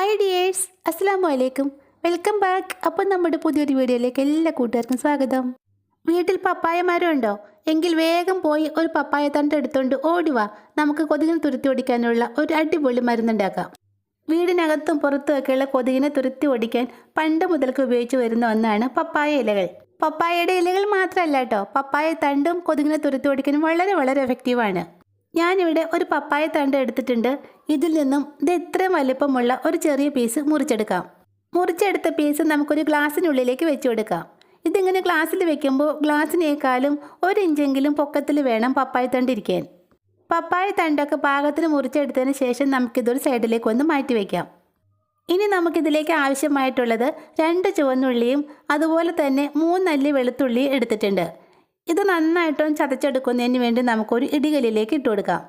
Hi dears, അസ്സലാമു അലൈക്കും. Welcome back. അപ്പം നമ്മുടെ പുതിയൊരു വീഡിയോയിലേക്ക് എല്ലാ കൂട്ടുകാർക്കും സ്വാഗതം. വീട്ടിൽ പപ്പായ മരം ഉണ്ടോ? എങ്കിൽ വേഗം പോയി ഒരു പപ്പായ തണ്ട് എടുത്തുകൊണ്ട് ഓടിവാ. നമുക്ക് കൊതുകിനെ തുരുത്തി ഓടിക്കാനുള്ള ഒരു അടിപൊളി മരുന്നുണ്ടാക്കാം. വീടിനകത്തും പുറത്തുമൊക്കെയുള്ള കൊതുകിനെ തുരുത്തി ഓടിക്കാൻ പണ്ട് മുതൽക്ക് ഉപയോഗിച്ച് വരുന്ന ഒന്നാണ് പപ്പായ ഇലകൾ. പപ്പായയുടെ ഇലകൾ മാത്രമല്ല കേട്ടോ, പപ്പായ തണ്ടും കൊതുകിനെ തുരുത്തി ഓടിക്കാനും വളരെ വളരെ എഫക്റ്റീവാണ്. ഞാനിവിടെ ഒരു പപ്പായ തണ്ട് എടുത്തിട്ടുണ്ട്. ഇതിൽ നിന്നും ഇത് ഇത്രയും വലിപ്പമുള്ള ഒരു ചെറിയ പീസ് മുറിച്ചെടുക്കാം. മുറിച്ചെടുത്ത പീസ് നമുക്കൊരു ഗ്ലാസ്സിനുള്ളിലേക്ക് വെച്ചു കൊടുക്കാം. ഇതിങ്ങനെ ഗ്ലാസ്സിൽ വെക്കുമ്പോൾ ഗ്ലാസ്സിനേക്കാളും 1 ഇഞ്ചെങ്കിലും പൊക്കത്തിൽ വേണം പപ്പായ തണ്ട് ഇരിക്കാൻ. പപ്പായ തണ്ടൊക്കെ പാകത്തിന് മുറിച്ചെടുത്തതിന് ശേഷം നമുക്കിതൊരു സൈഡിലേക്ക് ഒന്ന് മാറ്റി വയ്ക്കാം. ഇനി നമുക്കിതിലേക്ക് ആവശ്യമായിട്ടുള്ളത് 2 ചുവന്നുള്ളിയും അതുപോലെ തന്നെ 3 അല്ലി വെളുത്തുള്ളി എടുത്തിട്ടുണ്ട്. ഇത് നന്നായിട്ടും ചതച്ചെടുക്കുന്നതിന് വേണ്ടി നമുക്കൊരു ഇടികല്ലിലേക്ക് ഇട്ട് കൊടുക്കാം.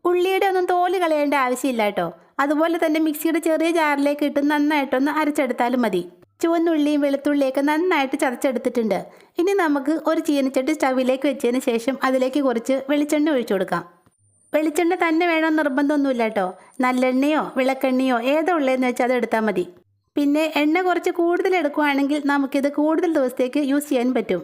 ഉള്ളിയുടെ ഒന്നും തോല് കളയേണ്ട ആവശ്യമില്ല കേട്ടോ. അതുപോലെ തന്നെ മിക്സിയുടെ ചെറിയ ജാറിലേക്ക് ഇട്ട് നന്നായിട്ടൊന്ന് അരച്ചെടുത്താലും മതി. ചുവന്നുള്ളിയും വെളുത്തുള്ളിയൊക്കെ നന്നായിട്ട് ചതച്ചെടുത്തിട്ടുണ്ട്. ഇനി നമുക്ക് ഒരു ചീനച്ചട്ടി സ്റ്റവിലേക്ക് വെച്ചതിന് ശേഷം അതിലേക്ക് കുറച്ച് വെളിച്ചെണ്ണ ഒഴിച്ചു കൊടുക്കാം. വെളിച്ചെണ്ണ തന്നെ വേണമെന്ന് നിർബന്ധമൊന്നുമില്ല കേട്ടോ. നല്ലെണ്ണയോ വിളക്കെണ്ണയോ ഏതോ ഉള്ളതെന്ന് വെച്ചാൽ അത് എടുത്താൽ മതി. പിന്നെ എണ്ണ കുറച്ച് കൂടുതൽ എടുക്കുകയാണെങ്കിൽ നമുക്കിത് കൂടുതൽ ദിവസത്തേക്ക് യൂസ് ചെയ്യാൻ പറ്റും.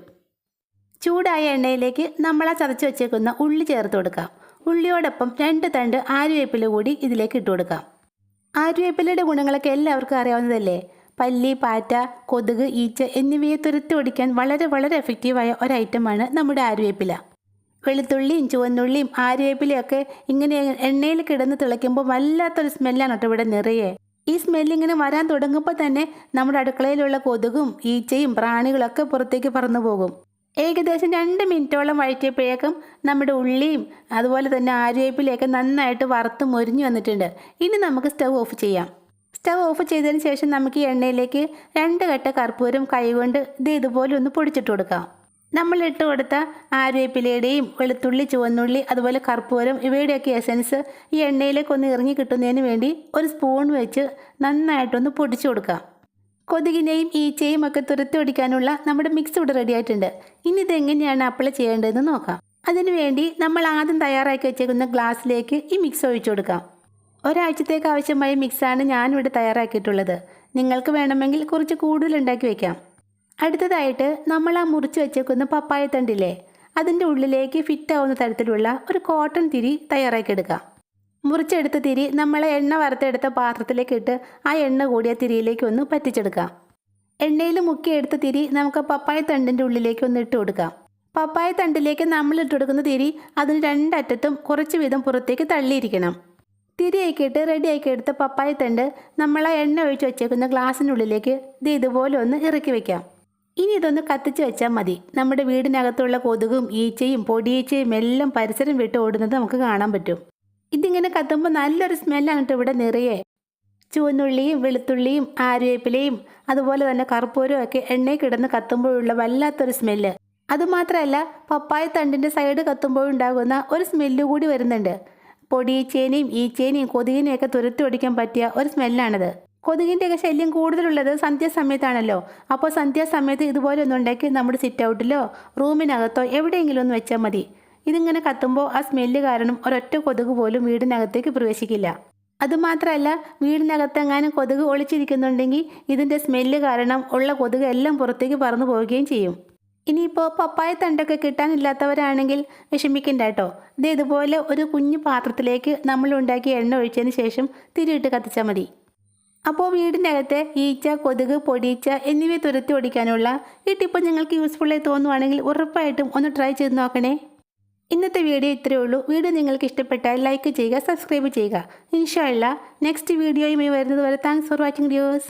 ചൂടായ എണ്ണയിലേക്ക് നമ്മൾ ചതച്ച് വെച്ചേക്കുന്ന ഉള്ളി ചേർത്ത് കൊടുക്കാം. ഉള്ളിയോടൊപ്പം 2 തണ്ട് ആര്യവേപ്പില കൂടി ഇതിലേക്ക് ഇട്ട് കൊടുക്കാം. ആര്യവേപ്പിലയുടെ ഗുണങ്ങളൊക്കെ എല്ലാവർക്കും അറിയാവുന്നതല്ലേ. പല്ലി, പാറ്റ, കൊതുക്, ഈച്ച എന്നിവയെ തുരത്തി ഓടിക്കാൻ വളരെ വളരെ എഫക്റ്റീവായ ഒരു ഐറ്റമാണ് നമ്മുടെ ആര്യവേപ്പില. വെളുത്തുള്ളിയും ചുവന്നുള്ളിയും ആര്യവേപ്പിലയൊക്കെ ഇങ്ങനെ എണ്ണയിൽ കിടന്ന് തിളയ്ക്കുമ്പോൾ വല്ലാത്തൊരു സ്മെല്ലാണ് കേട്ടോ ഇവിടെ നിറയെ. ഈ സ്മെല്ലിങ്ങനെ വരാൻ തുടങ്ങുമ്പോൾ തന്നെ നമ്മുടെ അടുക്കളയിലുള്ള കൊതുകും ഈച്ചയും പ്രാണികളൊക്കെ പുറത്തേക്ക് പറന്നു പോകും. ഏകദേശം 2 മിനിറ്റോളം വഴറ്റിയപ്പോഴേക്കും നമ്മുടെ ഉള്ളിയും അതുപോലെ തന്നെ ആര്യവേപ്പിലയൊക്കെ നന്നായിട്ട് വറുത്ത് മൊരിഞ്ഞു വന്നിട്ടുണ്ട്. ഇനി നമുക്ക് സ്റ്റവ് ഓഫ് ചെയ്യാം. സ്റ്റവ് ഓഫ് ചെയ്തതിന് ശേഷം നമുക്ക് ഈ എണ്ണയിലേക്ക് 2 കട്ട കർപ്പൂരം കൈകൊണ്ട് ഇതുപോലെ ഒന്ന് പൊടിച്ചിട്ട് കൊടുക്കാം. നമ്മൾ ഇട്ട് കൊടുത്ത ആര്യവേപ്പിലയുടെയും വെളുത്തുള്ളി, ചുവന്നുള്ളി അതുപോലെ കർപ്പൂരം ഇവയുടെയൊക്കെ എസൻസ് ഈ എണ്ണയിലേക്ക് ഒന്ന് ഇറങ്ങി കിട്ടുന്നതിന് വേണ്ടി ഒരു സ്പൂൺ വെച്ച് നന്നായിട്ടൊന്ന് പൊടിച്ചു കൊടുക്കാം. കൊതുകിനെയും ഈച്ചയും ഒക്കെ തുരത്തി ഓടിക്കാനുള്ള നമ്മുടെ മിക്സ് ഇവിടെ റെഡി ആയിട്ടുണ്ട്. ഇനി ഇതെങ്ങനെയാണ് അപ്ലൈ ചെയ്യേണ്ടതെന്ന് നോക്കാം. അതിനുവേണ്ടി നമ്മൾ ആദ്യം തയ്യാറാക്കി വെച്ചേക്കുന്ന ഗ്ലാസ്സിലേക്ക് ഈ മിക്സ് ഒഴിച്ചു കൊടുക്കാം. ഒരാഴ്ചത്തേക്ക് ആവശ്യമായ മിക്സാണ് ഞാനിവിടെ തയ്യാറാക്കിയിട്ടുള്ളത്. നിങ്ങൾക്ക് വേണമെങ്കിൽ കുറച്ച് കൂടുതൽ ഉണ്ടാക്കി വയ്ക്കാം. അടുത്തതായിട്ട് നമ്മൾ ആ മുറിച്ച് വെച്ചേക്കുന്ന പപ്പായ തണ്ടില്ലേ, അതിൻ്റെ ഉള്ളിലേക്ക് ഫിറ്റാവുന്ന തരത്തിലുള്ള ഒരു കോട്ടൺ തിരി തയ്യാറാക്കിയെടുക്കാം. മുറിച്ചെടുത്ത തിരി നമ്മളെ എണ്ണ വറുത്തെടുത്ത പാത്രത്തിലേക്ക് ഇട്ട് ആ എണ്ണ കൂടിയ തിരിയിലേക്ക് ഒന്ന് പറ്റിച്ചെടുക്കാം. എണ്ണയിൽ മുക്കിയെടുത്ത തിരി നമുക്ക് പപ്പായ തണ്ടിൻ്റെ ഉള്ളിലേക്ക് ഒന്ന് ഇട്ട് കൊടുക്കാം. പപ്പായ തണ്ടിലേക്ക് നമ്മൾ ഇട്ട് കൊടുക്കുന്ന തിരി അതിന് 2 അറ്റത്തും കുറച്ച് വീതം പുറത്തേക്ക് തള്ളിയിരിക്കണം. തിരിയൊക്കെ ഇട്ട് റെഡിയാക്കി എടുത്ത പപ്പായ തണ്ട് നമ്മൾ ആ എണ്ണ ഒഴിച്ച് വെച്ചേക്കുന്ന ഗ്ലാസ്സിനുള്ളിലേക്ക് ഇതുപോലെ ഒന്ന് ഇറക്കി വെക്കാം. ഇനി ഇതൊന്ന് കത്തിച്ച് വെച്ചാൽ മതി. നമ്മുടെ വീടിനകത്തുള്ള കൊതുകും ഈച്ചയും പൊടിയീച്ചയും എല്ലാം പരിസരം വിട്ട് ഓടുന്നത് നമുക്ക് കാണാൻ പറ്റും. ഇതിങ്ങനെ കത്തുമ്പോൾ നല്ലൊരു സ്മെല്ലാണ് കേട്ടോ ഇവിടെ നിറയെ. ചുവന്നുള്ളിയും വെളുത്തുള്ളിയും ആര്യവേപ്പിലയും അതുപോലെ തന്നെ കർപ്പൂരവും ഒക്കെ എണ്ണയിൽ കിടന്ന് കത്തുമ്പോഴുള്ള വല്ലാത്തൊരു സ്മെല്ല്. അതുമാത്രമല്ല പപ്പായ തണ്ടിൻ്റെ സൈഡ് കത്തുമ്പോഴുണ്ടാകുന്ന ഒരു സ്മെല്ല് കൂടി വരുന്നുണ്ട്. പൊടിയീച്ചേനെയും ഈച്ചേനെയും കൊതുകിനെയൊക്കെ തുരത്തി ഓടിക്കാൻ പറ്റിയ ഒരു സ്മെല്ലാണിത്. കൊതുകിൻ്റെയൊക്കെ ശല്യം കൂടുതലുള്ളത് സന്ധ്യാസമയത്താണല്ലോ. അപ്പോൾ സന്ധ്യാസമയത്ത് ഇതുപോലെ ഒന്നുണ്ടാക്കി നമ്മുടെ സിറ്റ് ഔട്ടിലോ റൂമിനകത്തോ എവിടെയെങ്കിലും ഒന്ന് വെച്ചാൽ മതി. ഇതിങ്ങനെ കത്തുമ്പോൾ ആ സ്മെല്ല് കാരണം ഒരൊറ്റ കൊതുക് പോലും വീടിനകത്തേക്ക് പ്രവേശിക്കില്ല. അതുമാത്രമല്ല വീടിനകത്തെങ്ങാനും കൊതുക് ഒളിച്ചിരിക്കുന്നുണ്ടെങ്കിൽ ഇതിൻ്റെ സ്മെല്ല് കാരണം ഉള്ള കൊതുക് എല്ലാം പുറത്തേക്ക് പറന്നു പോവുകയും ചെയ്യും. ഇനിയിപ്പോൾ പപ്പായ തണ്ടൊക്കെ കിട്ടാനില്ലാത്തവരാണെങ്കിൽ വിഷമിക്കണ്ട കേട്ടോ. ഇതുപോലെ ഒരു കുഞ്ഞു പാത്രത്തിലേക്ക് നമ്മൾ ഉണ്ടാക്കിയ എണ്ണ ഒഴിച്ചതിന് ശേഷം തിരിയിട്ട് കത്തിച്ചാൽ മതി. അപ്പോൾ വീടിനകത്തെ ഈച്ച, കൊതുക്, പൊടിയീച്ച എന്നിവയെ തുരത്തി ഓടിക്കാനുള്ള ഈ ടിപ്പ് നിങ്ങൾക്ക് യൂസ്ഫുള്ളായി തോന്നുവാണെങ്കിൽ ഉറപ്പായിട്ടും ഒന്ന് ട്രൈ ചെയ്ത് നോക്കണേ. ഇന്നത്തെ വീഡിയോ ഇത്രയേ ഉള്ളൂ. വീഡിയോ നിങ്ങൾക്ക് ഇഷ്ടപ്പെട്ടാൽ ലൈക്ക് ചെയ്യുക, സബ്സ്ക്രൈബ് ചെയ്യുക. ഇൻഷാ അല്ലാഹ് നെക്സ്റ്റ് വീഡിയോയുമായി വരുന്നത് വരെ താങ്ക്സ് ഫോർ വാച്ചിങ് വ്യൂവേഴ്സ്.